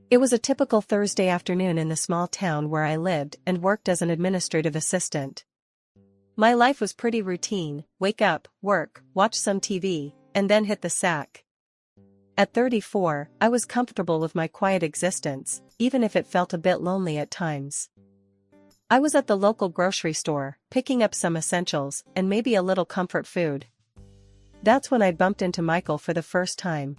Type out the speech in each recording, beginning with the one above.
It was a typical Thursday afternoon in the small town where I lived and worked as an administrative assistant. My life was pretty routine: wake up, work, watch some TV, and then hit the sack. At 34, I was comfortable with my quiet existence, even if it felt a bit lonely at times. I was at the local grocery store, picking up some essentials and maybe a little comfort food. That's when I bumped into Michael for the first time.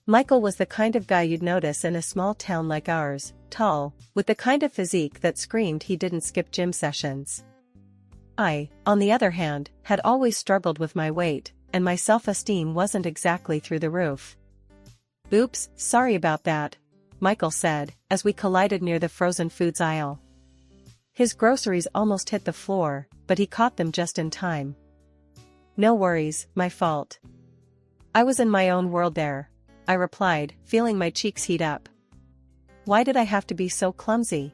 Michael was the kind of guy you'd notice in a small town like ours, tall, with the kind of physique that screamed he didn't skip gym sessions. I, on the other hand, had always struggled with my weight, and my self-esteem wasn't exactly through the roof. "Oops, sorry about that," Michael said, as we collided near the frozen foods aisle. His groceries almost hit the floor, but he caught them just in time. "No worries, my fault. I was in my own world there," I replied, feeling my cheeks heat up. Why did I have to be so clumsy?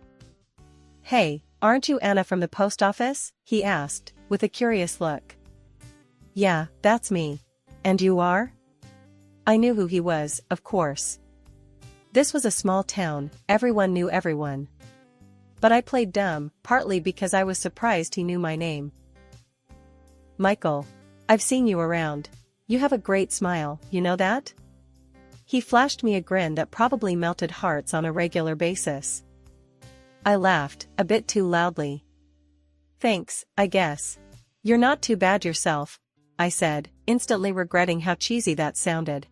"Hey, aren't you Anna from the post office?" he asked, with a curious look. "Yeah, that's me. And you are?" I knew who he was, of course. This was a small town, everyone knew everyone. But I played dumb, partly because I was surprised he knew my name. "Michael, I've seen you around. You have a great smile, you know that?" He flashed me a grin that probably melted hearts on a regular basis. I laughed, a bit too loudly. "Thanks, I guess. You're not too bad yourself," I said, instantly regretting how cheesy that sounded.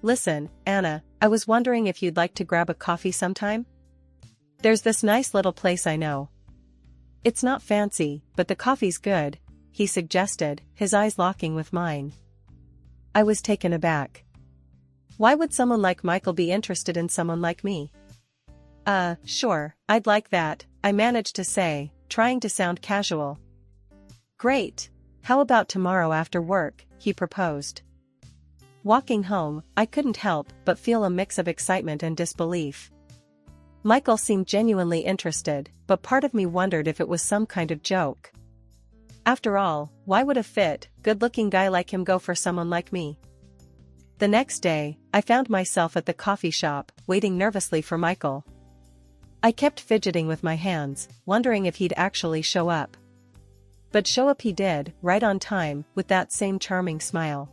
"Listen, Anna, I was wondering if you'd like to grab a coffee sometime? There's this nice little place I know. It's not fancy, but the coffee's good," he suggested, his eyes locking with mine. I was taken aback. Why would someone like Michael be interested in someone like me? Sure, I'd like that," I managed to say, trying to sound casual. "Great. How about tomorrow after work?" he proposed. Walking home, I couldn't help but feel a mix of excitement and disbelief. Michael seemed genuinely interested, but part of me wondered if it was some kind of joke. After all, why would a fit, good-looking guy like him go for someone like me? The next day, I found myself at the coffee shop, waiting nervously for Michael. I kept fidgeting with my hands, wondering if he'd actually show up. But show up he did, right on time, with that same charming smile.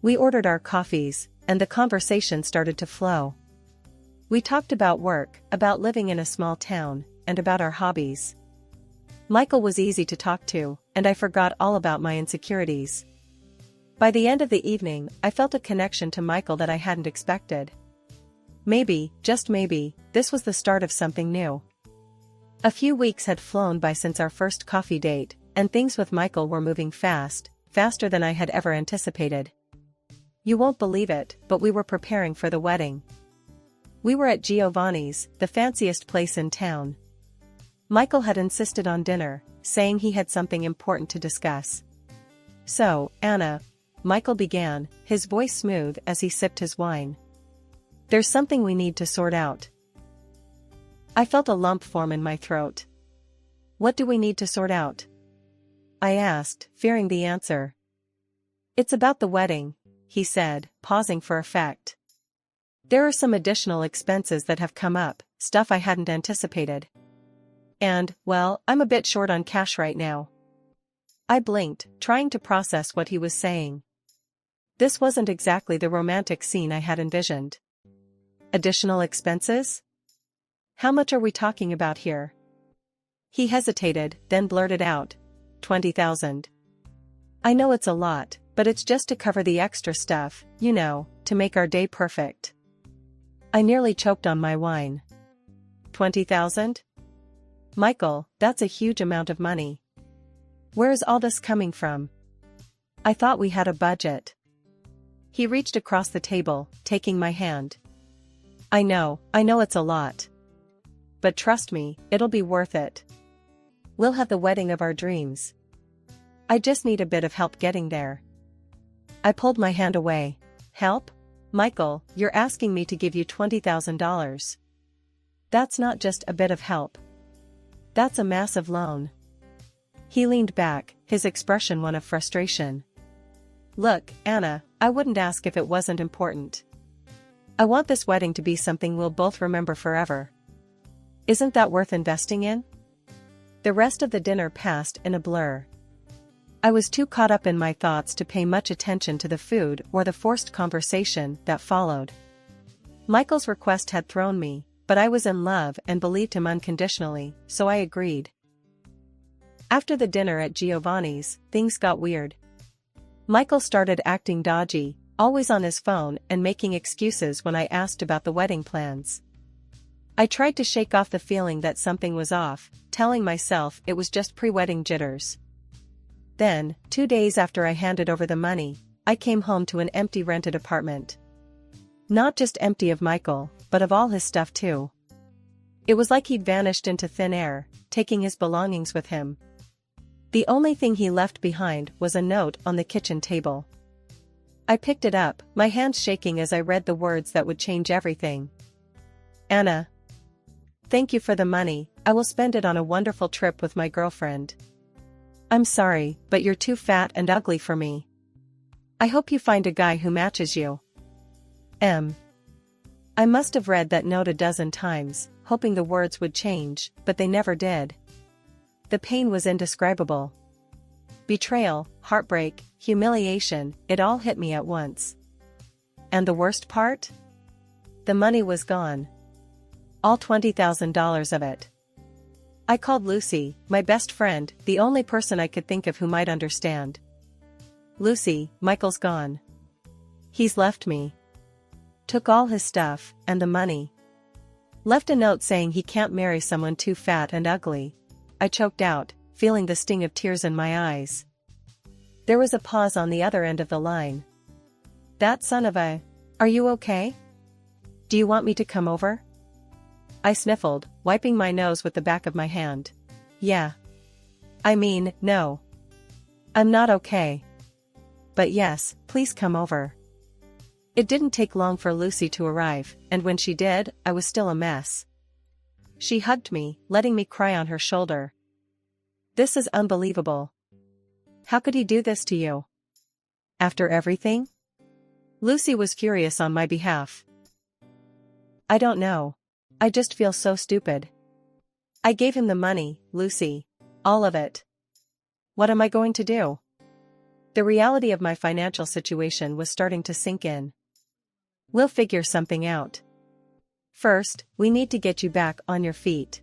We ordered our coffees, and the conversation started to flow. We talked about work, about living in a small town, and about our hobbies. Michael was easy to talk to, and I forgot all about my insecurities. By the end of the evening, I felt a connection to Michael that I hadn't expected. Maybe, just maybe, this was the start of something new. A few weeks had flown by since our first coffee date, and things with Michael were moving fast, faster than I had ever anticipated. You won't believe it, but we were preparing for the wedding. We were at Giovanni's, the fanciest place in town. Michael had insisted on dinner, saying he had something important to discuss. "So, Anna," Michael began, his voice smooth as he sipped his wine. "There's something we need to sort out." I felt a lump form in my throat. "What do we need to sort out?" I asked, fearing the answer. "It's about the wedding," he said, pausing for effect. "There are some additional expenses that have come up, stuff I hadn't anticipated. And, well, I'm a bit short on cash right now." I blinked, trying to process what he was saying. This wasn't exactly the romantic scene I had envisioned. Additional expenses? How much are we talking about here? He hesitated, then blurted out, 20,000. I know it's a lot, but it's just to cover the extra stuff, you know, to make our day perfect. I nearly choked on my wine. 20,000? Michael, that's a huge amount of money. Where is all this coming from? I thought we had a budget. He reached across the table, taking my hand. I know it's a lot. But trust me, it'll be worth it. We'll have the wedding of our dreams. I just need a bit of help getting there. I pulled my hand away. Help? Michael, you're asking me to give you $20,000. That's not just a bit of help. That's a massive loan. He leaned back, his expression one of frustration. Look, Anna, I wouldn't ask if it wasn't important. I want this wedding to be something we'll both remember forever. Isn't that worth investing in? The rest of the dinner passed in a blur. I was too caught up in my thoughts to pay much attention to the food or the forced conversation that followed. Michael's request had thrown me, but I was in love and believed him unconditionally, so I agreed. After the dinner at Giovanni's, things got weird. Michael started acting dodgy, always on his phone and making excuses when I asked about the wedding plans. I tried to shake off the feeling that something was off, telling myself it was just pre-wedding jitters. Then, 2 days after I handed over the money, I came home to an empty rented apartment. Not just empty of Michael, but of all his stuff too. It was like he'd vanished into thin air, taking his belongings with him. The only thing he left behind was a note on the kitchen table. I picked it up, my hands shaking as I read the words that would change everything. Anna. Thank you for the money, I will spend it on a wonderful trip with my girlfriend. I'm sorry, but you're too fat and ugly for me. I hope you find a guy who matches you. M. I must have read that note a dozen times, hoping the words would change, but they never did. The pain was indescribable. Betrayal, heartbreak, humiliation, it all hit me at once. And the worst part? The money was gone. All $20,000 of it. I called Lucy, my best friend, the only person I could think of who might understand. Lucy, Michael's gone. He's left me. Took all his stuff, and the money. Left a note saying he can't marry someone too fat and ugly. I choked out, feeling the sting of tears in my eyes. There was a pause on the other end of the line. That son of a... Are you okay? Do you want me to come over? I sniffled, wiping my nose with the back of my hand. Yeah. I mean, no. I'm not okay. But yes, please come over. It didn't take long for Lucy to arrive, and when she did, I was still a mess. She hugged me, letting me cry on her shoulder. This is unbelievable. How could he do this to you? After everything? Lucy was furious on my behalf. I don't know. I just feel so stupid. I gave him the money, Lucy. All of it. What am I going to do? The reality of my financial situation was starting to sink in. We'll figure something out. First, we need to get you back on your feet.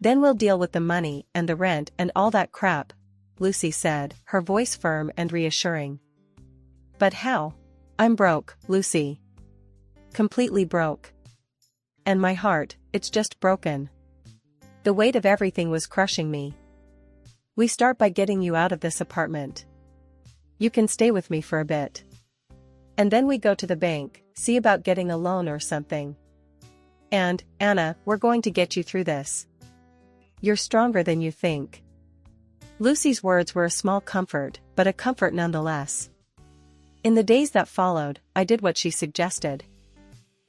Then we'll deal with the money and the rent and all that crap, Lucy said, her voice firm and reassuring. But how? I'm broke, Lucy. Completely broke. And my heart, it's just broken. The weight of everything was crushing me. We start by getting you out of this apartment. You can stay with me for a bit. And then we go to the bank, see about getting a loan or something. And, Anna, we're going to get you through this. You're stronger than you think. Lucy's words were a small comfort, but a comfort nonetheless. In the days that followed, I did what she suggested.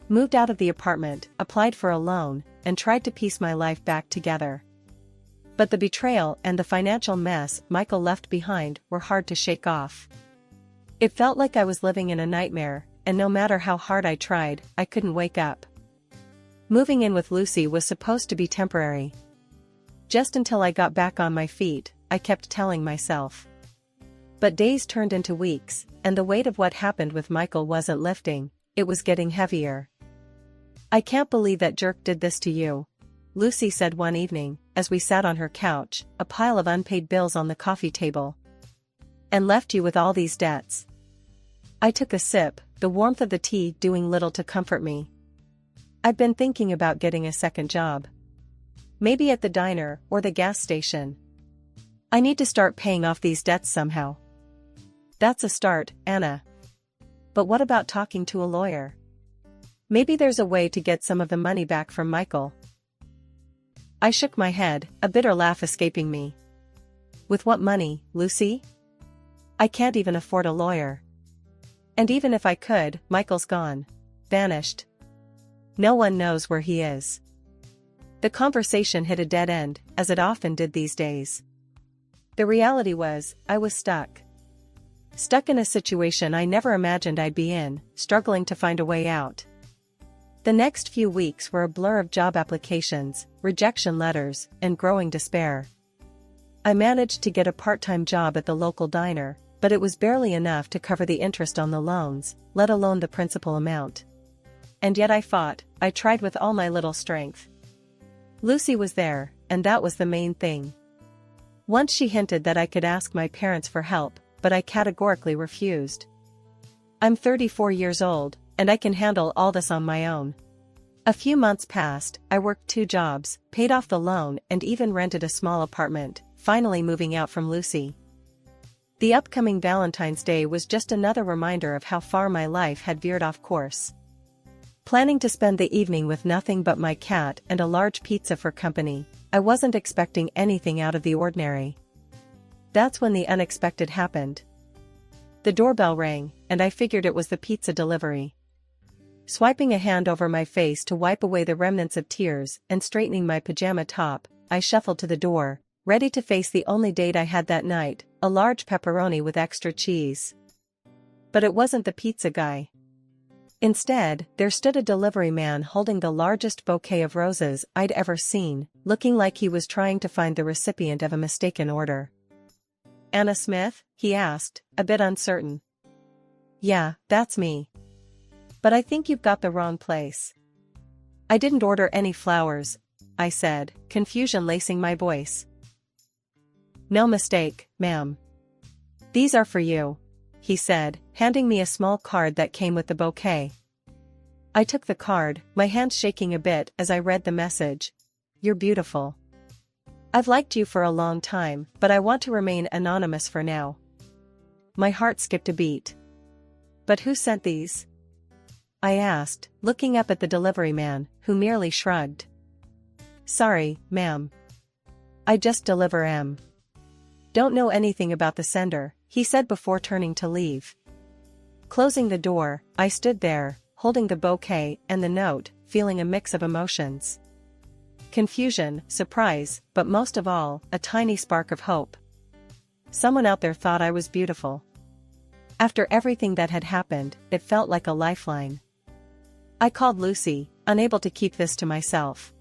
Moved out of the apartment, applied for a loan, and tried to piece my life back together. But the betrayal and the financial mess Michael left behind were hard to shake off. It felt like I was living in a nightmare, and no matter how hard I tried, I couldn't wake up. Moving in with Lucy was supposed to be temporary. Just until I got back on my feet, I kept telling myself. But days turned into weeks, and the weight of what happened with Michael wasn't lifting, it was getting heavier. I can't believe that jerk did this to you, Lucy said one evening, as we sat on her couch, a pile of unpaid bills on the coffee table. And left you with all these debts. I took a sip, the warmth of the tea doing little to comfort me. I've been thinking about getting a second job. Maybe at the diner or the gas station. I need to start paying off these debts somehow. That's a start, Anna. But what about talking to a lawyer? Maybe there's a way to get some of the money back from Michael. I shook my head, a bitter laugh escaping me. With what money, Lucy? I can't even afford a lawyer. And even if I could, Michael's gone. Vanished. No one knows where he is. The conversation hit a dead end, as it often did these days. The reality was, I was stuck. Stuck in a situation I never imagined I'd be in, struggling to find a way out. The next few weeks were a blur of job applications, rejection letters, and growing despair. I managed to get a part-time job at the local diner, but it was barely enough to cover the interest on the loans, let alone the principal amount. And yet I fought, I tried with all my little strength. Lucy was there, and that was the main thing. Once she hinted that I could ask my parents for help, but I categorically refused. I'm 34 years old, and I can handle all this on my own. A few months passed, I worked 2 jobs, paid off the loan and even rented a small apartment, finally moving out from Lucy. The upcoming Valentine's Day was just another reminder of how far my life had veered off course. Planning to spend the evening with nothing but my cat and a large pizza for company, I wasn't expecting anything out of the ordinary. That's when the unexpected happened. The doorbell rang, and I figured it was the pizza delivery. Swiping a hand over my face to wipe away the remnants of tears and straightening my pajama top, I shuffled to the door, ready to face the only date I had that night, a large pepperoni with extra cheese. But it wasn't the pizza guy. Instead, there stood a delivery man holding the largest bouquet of roses I'd ever seen, looking like he was trying to find the recipient of a mistaken order. "Anna Smith?" he asked, a bit uncertain. "Yeah, that's me. But I think you've got the wrong place." "I didn't order any flowers," I said, confusion lacing my voice. "No mistake, ma'am. These are for you," he said, handing me a small card that came with the bouquet. I took the card, my hands shaking a bit as I read the message. "You're beautiful. I've liked you for a long time, but I want to remain anonymous for now." My heart skipped a beat. "But who sent these?" I asked, looking up at the delivery man, who merely shrugged. "Sorry, ma'am. I just deliver 'em. Don't know anything about the sender," he said before turning to leave. Closing the door, I stood there, holding the bouquet and the note, feeling a mix of emotions. Confusion, surprise, but most of all, a tiny spark of hope. Someone out there thought I was beautiful. After everything that had happened, it felt like a lifeline. I called Lucy, unable to keep this to myself.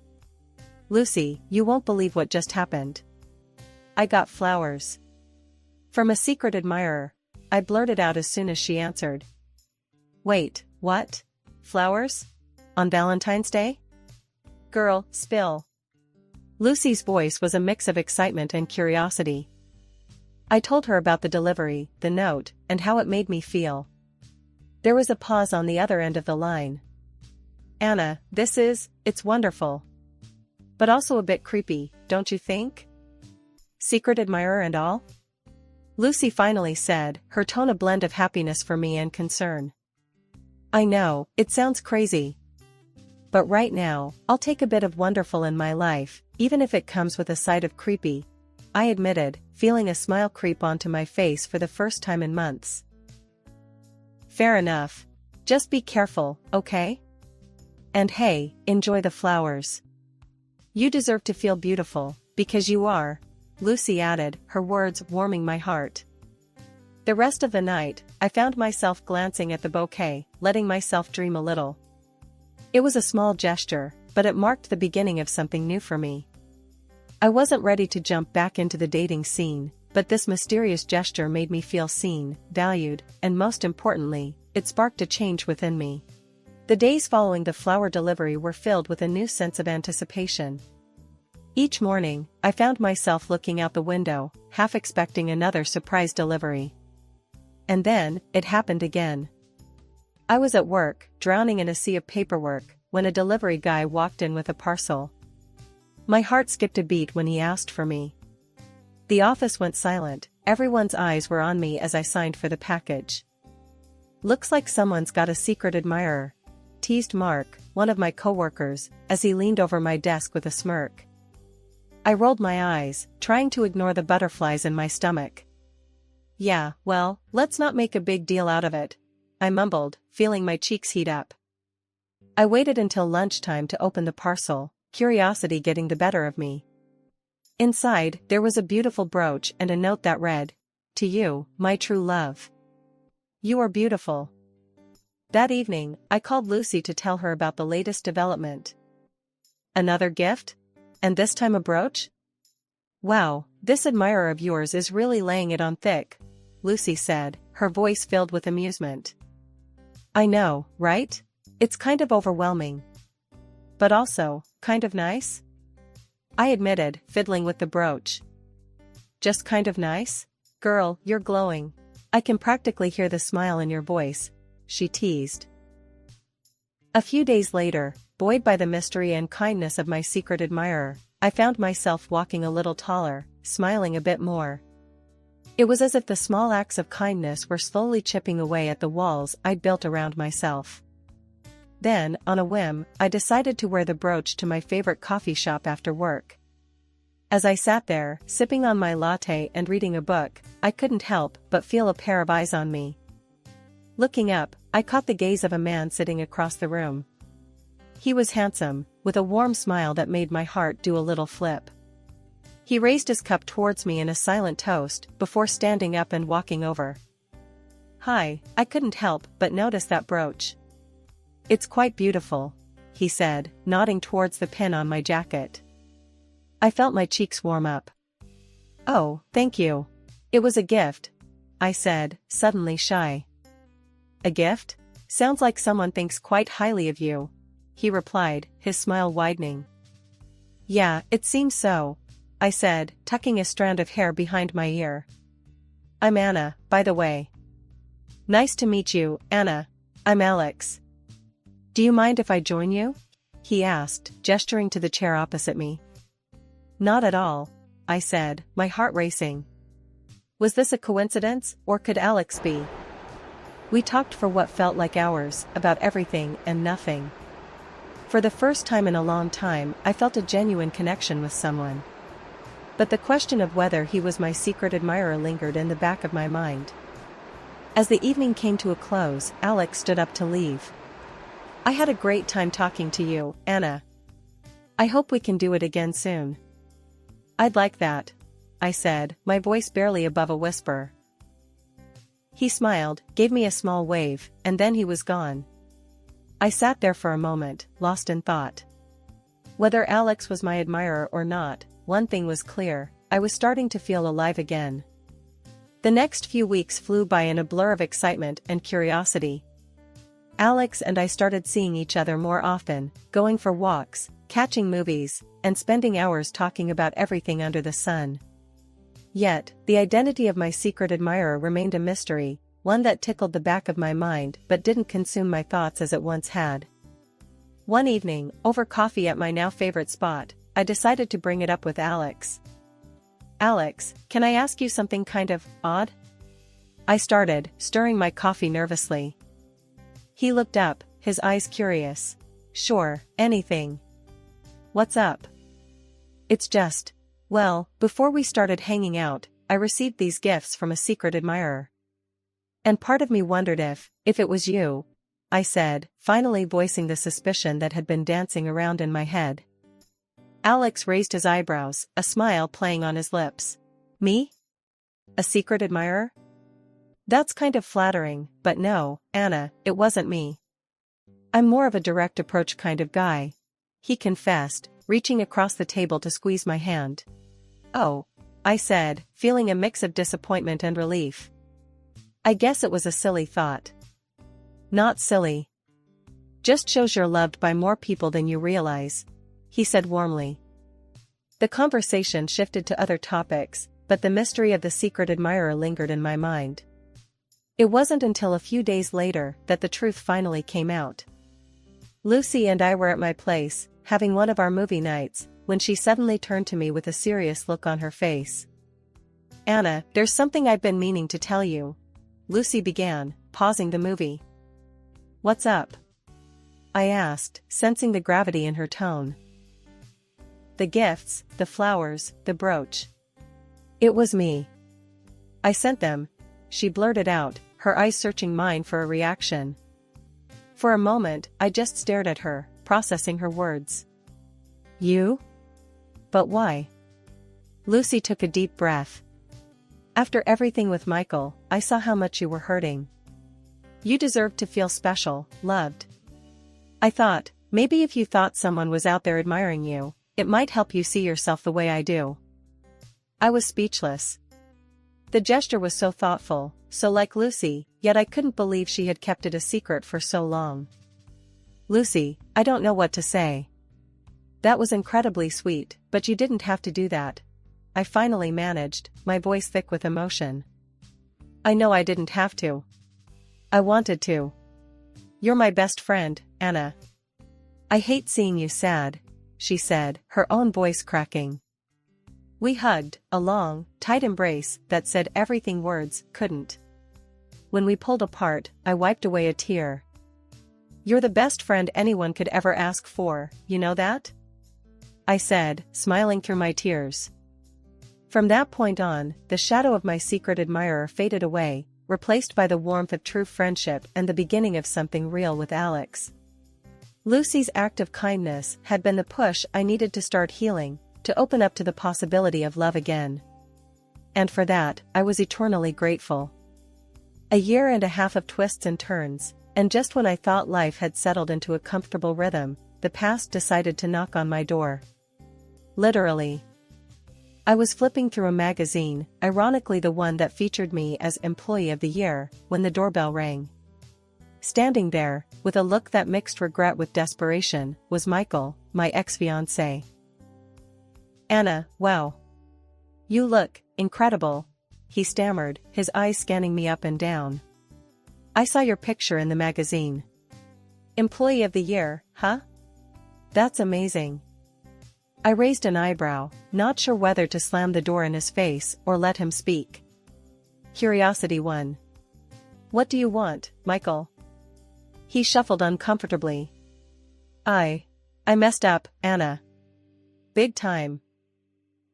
"Lucy, you won't believe what just happened. I got flowers." "From a secret admirer," I blurted out as soon as she answered. "Wait, what? Flowers? On Valentine's Day?" "Girl, spill." Lucy's voice was a mix of excitement and curiosity. I told her about the delivery, the note, and how it made me feel. There was a pause on the other end of the line. "Anna, it's wonderful. But also a bit creepy, don't you think? Secret admirer and all?" Lucy finally said, her tone a blend of happiness for me and concern. "I know, it sounds crazy. But right now, I'll take a bit of wonderful in my life, even if it comes with a side of creepy," I admitted, feeling a smile creep onto my face for the first time in months. "Fair enough. Just be careful, okay? And hey, enjoy the flowers. You deserve to feel beautiful, because you are," Lucy added, her words warming my heart. The rest of the night, I found myself glancing at the bouquet, letting myself dream a little. It was a small gesture, but it marked the beginning of something new for me. I wasn't ready to jump back into the dating scene, but this mysterious gesture made me feel seen, valued, and most importantly, it sparked a change within me. The days following the flower delivery were filled with a new sense of anticipation. Each morning, I found myself looking out the window, half expecting another surprise delivery. And then, it happened again. I was at work, drowning in a sea of paperwork, when a delivery guy walked in with a parcel. My heart skipped a beat when he asked for me. The office went silent, everyone's eyes were on me as I signed for the package. "Looks like someone's got a secret admirer," teased Mark, one of my coworkers, as he leaned over my desk with a smirk. I rolled my eyes, trying to ignore the butterflies in my stomach. "Yeah, well, let's not make a big deal out of it," I mumbled, feeling my cheeks heat up. I waited until lunchtime to open the parcel, curiosity getting the better of me. Inside, there was a beautiful brooch and a note that read, "To you, my true love. You are beautiful. That evening, I called Lucy to tell her about the latest development. Another gift? And this time a brooch? Wow, this admirer of yours is really laying it on thick, Lucy said, her voice filled with amusement. I know, right? It's kind of overwhelming. But also, kind of nice? I admitted, fiddling with the brooch. Just kind of nice? Girl, you're glowing. I can practically hear the smile in your voice, she teased. A few days later, buoyed by the mystery and kindness of my secret admirer, I found myself walking a little taller, smiling a bit more. It was as if the small acts of kindness were slowly chipping away at the walls I'd built around myself. Then, on a whim, I decided to wear the brooch to my favorite coffee shop after work. As I sat there, sipping on my latte and reading a book, I couldn't help but feel a pair of eyes on me. Looking up, I caught the gaze of a man sitting across the room. He was handsome, with a warm smile that made my heart do a little flip. He raised his cup towards me in a silent toast before standing up and walking over. Hi, I couldn't help but notice that brooch. It's quite beautiful, he said, nodding towards the pin on my jacket. I felt my cheeks warm up. Oh, thank you. It was a gift, I said, suddenly shy. A gift? Sounds like someone thinks quite highly of you, he replied, his smile widening. Yeah, it seems so, I said, tucking a strand of hair behind my ear. I'm Anna, by the way. Nice to meet you, Anna. I'm Alex. Do you mind if I join you? He asked, gesturing to the chair opposite me. Not at all, I said, my heart racing. Was this a coincidence, or could Alex be? We talked for what felt like hours, about everything and nothing. For the first time in a long time, I felt a genuine connection with someone. But the question of whether he was my secret admirer lingered in the back of my mind. As the evening came to a close, Alex stood up to leave. I had a great time talking to you, Anna. I hope we can do it again soon. I'd like that, I said, my voice barely above a whisper. He smiled, gave me a small wave, and then he was gone. I sat there for a moment, lost in thought. Whether Alex was my admirer or not, one thing was clear, I was starting to feel alive again. The next few weeks flew by in a blur of excitement and curiosity. Alex and I started seeing each other more often, going for walks, catching movies, and spending hours talking about everything under the sun. Yet, the identity of my secret admirer remained a mystery, one that tickled the back of my mind but didn't consume my thoughts as it once had. One evening, over coffee at my now favorite spot, I decided to bring it up with Alex. Alex, can I ask you something kind of odd? I started, stirring my coffee nervously. He looked up, his eyes curious. Sure, anything. What's up? It's just, well, before we started hanging out, I received these gifts from a secret admirer. And part of me wondered if it was you, I said, finally voicing the suspicion that had been dancing around in my head. Alex raised his eyebrows, a smile playing on his lips. Me? A secret admirer? That's kind of flattering, but no, Anna, it wasn't me. I'm more of a direct approach kind of guy, he confessed, reaching across the table to squeeze my hand. Oh, I said, feeling a mix of disappointment and relief. I guess it was a silly thought. Not silly. Just shows you're loved by more people than you realize, he said warmly. The conversation shifted to other topics, but the mystery of the secret admirer lingered in my mind. It wasn't until a few days later that the truth finally came out. Lucy and I were at my place, having one of our movie nights, when she suddenly turned to me with a serious look on her face. Anna, there's something I've been meaning to tell you, Lucy began, pausing the movie. What's up? I asked, sensing the gravity in her tone. The gifts, the flowers, the brooch. It was me. I sent them, she blurted out, her eyes searching mine for a reaction. For a moment, I just stared at her, processing her words. You? But why? Lucy took a deep breath. After everything with Michael, I saw how much you were hurting. You deserve to feel special, loved. I thought, maybe if you thought someone was out there admiring you, it might help you see yourself the way I do. I was speechless. The gesture was so thoughtful, so like Lucy, yet I couldn't believe she had kept it a secret for so long. Lucy, I don't know what to say. That was incredibly sweet, but you didn't have to do that. I finally managed, my voice thick with emotion. I know I didn't have to. I wanted to. You're my best friend, Anna. I hate seeing you sad, she said, her own voice cracking. We hugged, a long, tight embrace that said everything words couldn't. When we pulled apart, I wiped away a tear. You're the best friend anyone could ever ask for, you know that? I said, smiling through my tears. From that point on, the shadow of my secret admirer faded away, replaced by the warmth of true friendship and the beginning of something real with Alex. Lucy's act of kindness had been the push I needed to start healing, to open up to the possibility of love again. And for that, I was eternally grateful. A year and a half of twists and turns, and just when I thought life had settled into a comfortable rhythm, the past decided to knock on my door. Literally. I was flipping through a magazine, ironically the one that featured me as Employee of the Year, when the doorbell rang. Standing there, with a look that mixed regret with desperation, was Michael, my ex-fiancé. Anna, wow. You look incredible, he stammered, his eyes scanning me up and down. I saw your picture in the magazine. Employee of the Year, huh? That's amazing. I raised an eyebrow, not sure whether to slam the door in his face or let him speak. Curiosity won. What do you want, Michael? He shuffled uncomfortably. I messed up, Anna. Big time.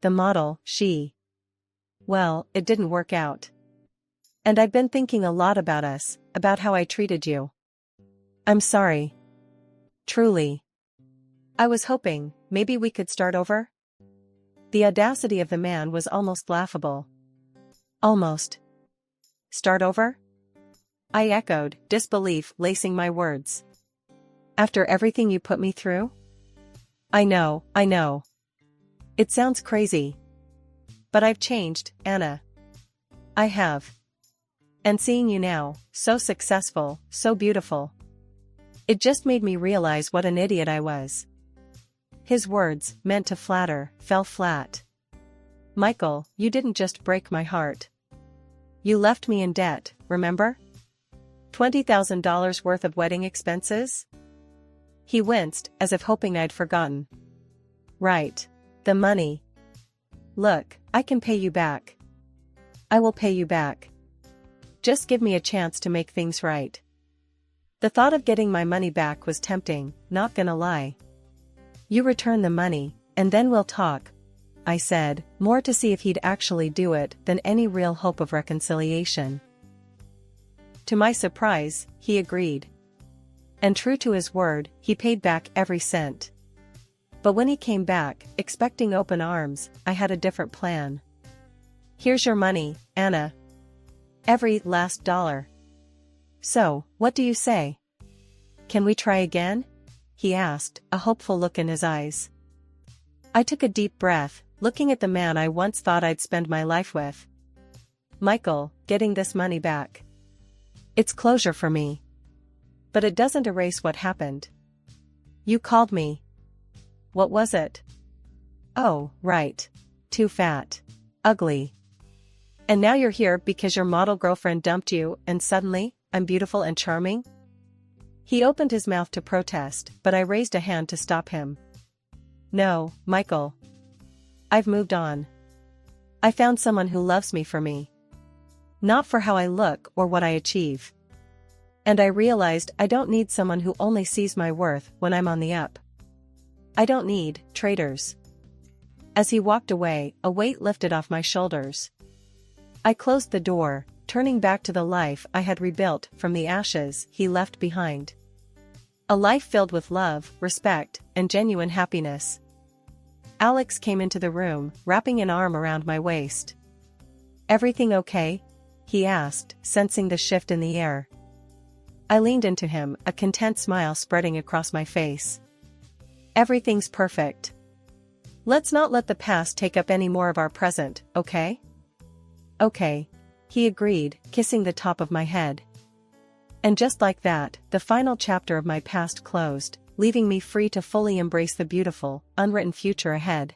The model, well, it didn't work out. And I've been thinking a lot about us, about how I treated you. I'm sorry. Truly. I was hoping, maybe we could start over? The audacity of the man was almost laughable. Almost. Start over? I echoed, disbelief lacing my words. After everything you put me through? I know. It sounds crazy. But I've changed, Anna. I have. And seeing you now, so successful, so beautiful. It just made me realize what an idiot I was. His words, meant to flatter, fell flat. Michael, you didn't just break my heart. You left me in debt, remember? $20,000 worth of wedding expenses? He winced, as if hoping I'd forgotten. Right. The money. Look, I can pay you back. I will pay you back. Just give me a chance to make things right. The thought of getting my money back was tempting, not gonna lie. You return the money, and then we'll talk, I said, more to see if he'd actually do it than any real hope of reconciliation. To my surprise, he agreed. And true to his word, he paid back every cent. But when he came back, expecting open arms, I had a different plan. Here's your money, Anna. Every last dollar. So, what do you say? Can we try again? He asked, a hopeful look in his eyes. I took a deep breath, looking at the man I once thought I'd spend my life with. Michael, getting this money back. It's closure for me. But it doesn't erase what happened. You called me. What was it? Oh, right. Too fat. Ugly. And now you're here because your model girlfriend dumped you, and suddenly, I'm beautiful and charming? He opened his mouth to protest, but I raised a hand to stop him. No, Michael. I've moved on. I found someone who loves me for me. Not for how I look or what I achieve. And I realized I don't need someone who only sees my worth when I'm on the up. I don't need traitors. As he walked away, a weight lifted off my shoulders. I closed the door, turning back to the life I had rebuilt from the ashes he left behind. A life filled with love, respect, and genuine happiness. Alex came into the room, wrapping an arm around my waist. Everything okay? He asked, sensing the shift in the air. I leaned into him, a content smile spreading across my face. Everything's perfect. Let's not let the past take up any more of our present, okay? Okay. He agreed, kissing the top of my head. And just like that, the final chapter of my past closed, leaving me free to fully embrace the beautiful, unwritten future ahead.